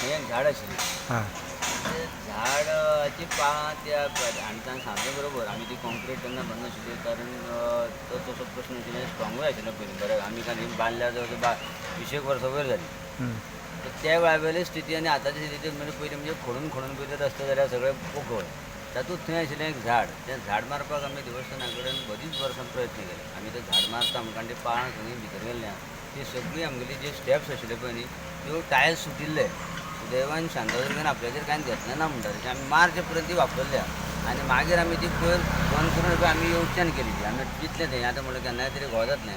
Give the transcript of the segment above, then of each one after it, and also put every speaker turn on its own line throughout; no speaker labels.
हे एक झाड आशिल्लें
हां
ते झाडाची त्या हांडताना सांगलें बरोबर आमी ती कॉन्क्रीट तेन्ना बांदनाशिल्ली कारण तो तसो प्रश्न आशिल्लो स्ट्रॉंगूय आशिल्लो पयलीं बरें आमी काय बांदल्या जवळ 20 वर्सां वयर जाली तर त्या वेळावेली स्थिती आनी आतांची स्थिती म्हणजे पयलीं म्हणजे खोडून पयलीं रस्ते जाल्यार सगळें पोकळ तातूंत थंय आशिल्लें एक झाड तें झाड मारपाक आमी देवस्थाना कडेन बरीच वर्सां प्रयत्न केले आमी तें झाड मारता म्हणटा ती पाळां खंय भितर गेल्ल्या ती सगळी आमगेली जे स्टेप्स आशिल्ले पळय न्ही त्यो टायल्स सुटिल्ले सुदैवान शांतादुर्गान आपल्याचेर कांय घेतलें ना म्हणटा तशें आमी मार्च पर्यंत ती वापरल्या आनी मागीर आमी ती पयर बंद करून आमी येवच्यान केली ती आमी चिंतलें थंय आतां म्हणलें केन्नाय तरी घोव जातलें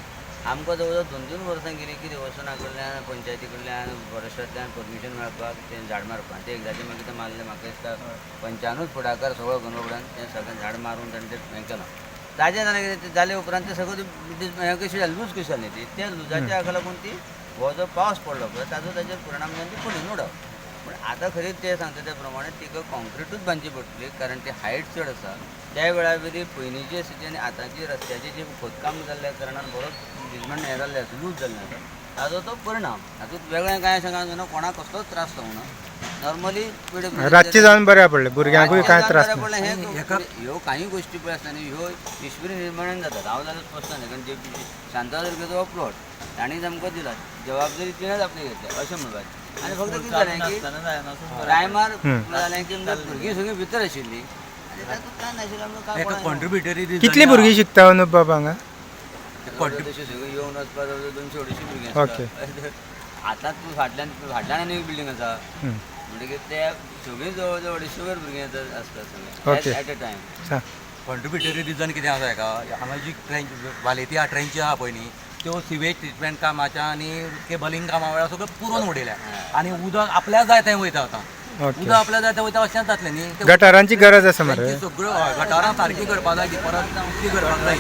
आमकां जवळ जवळ 2-2 वर्सां गेलीं की देवस्थाना कडल्यान पंचायती कडल्यान फॉरेस्टांतल्यान परमिशन मेळपाक तें झाड मारपाक तें एकदाचें मागीर तें मारलें म्हाका दिसता पंचानूच फुडाकार सगळो गणोवड्यान तें सगळें झाड मारून ताणें तें हें केलां ताजें जालें कितें जाले उपरांत तें सगळें हें कशी जालें लूज कशी जाली ती त्या लुजाच्या हाका लागून ती हो जो पावस पडलो पळय ताजो ताचेर परिणाम जावन ती पडली नो डावट पूण आतां खरीच तें सांगता त्या प्रमाणे तिका कॉन्क्रीटूच बांदची पडटली कारण ती हायट चड आसा त्या वेळा वरी पयलींचे स्थिती आनी आतांची रस्त्याचें जें खोदकाम जाल्ल्या कारणान बरोच डिजमँट हें जाल्लें आसा लूज जाल्लें आसा ताजो तो परिणाम हातूंत वेगळें कांय सांगूंक ना कोणाक कसलोच त्रास जावंक ना नॉर्मली
रातची जावन बऱ्या पडलें भुरग्यांकूय कांय त्रास ना
पडलें ह्यो कांय गोश्टी पळय आसता न्ही ह्यो ईश्वरी निर्माणान जातात हांव जाल्यार स्पश्ट न्ही कारण जे शांतादुर्गेचो हो प्लॉट ताणीच आमकां दिला जबाबदारी तिणेंच आपली घेतली अशें म्हणपाचें आनी फक्त कितें जालें की टायमार जालें की भुरगीं सगळीं भितर आशिल्लीं आनी तातूंत कांय नाशिल्लें आमकां कांय
कॉन्ट्रिब्युटरी
कितलीं भुरगीं शिकता अनूप बाबा हांगा
तशें सगळीं येवन वचपाक 200-250 भुरगीं आसता आतां तूं फाटल्यान आनी एक बिल्डींग आसा म्हणटकीर ते सगळीं जवळ जवळ 250 वयर भुरगीं आसता सगळें एट अ टायम
कॉन्ट्रिब्युटरी रिजन कितें आसा हाका हांगा जी ट्रेंच वालेती ट्रेंची आहा पळय न्ही त्यो सिवेज ट्रिटमेंट कामाच्या आनी केबलिंग कामा वेळार सगळें पुरोन उडयल्या आनी उदक आपल्याक जाय थंय वयता आतां उदक आपल्याक जाय थंय वयता अशेंच जातलें न्ही
गटारांची गरज आसा मरे
सगळ्यो गटारां सारकी करपाक जाय ती परत उक्ती करपाक जाय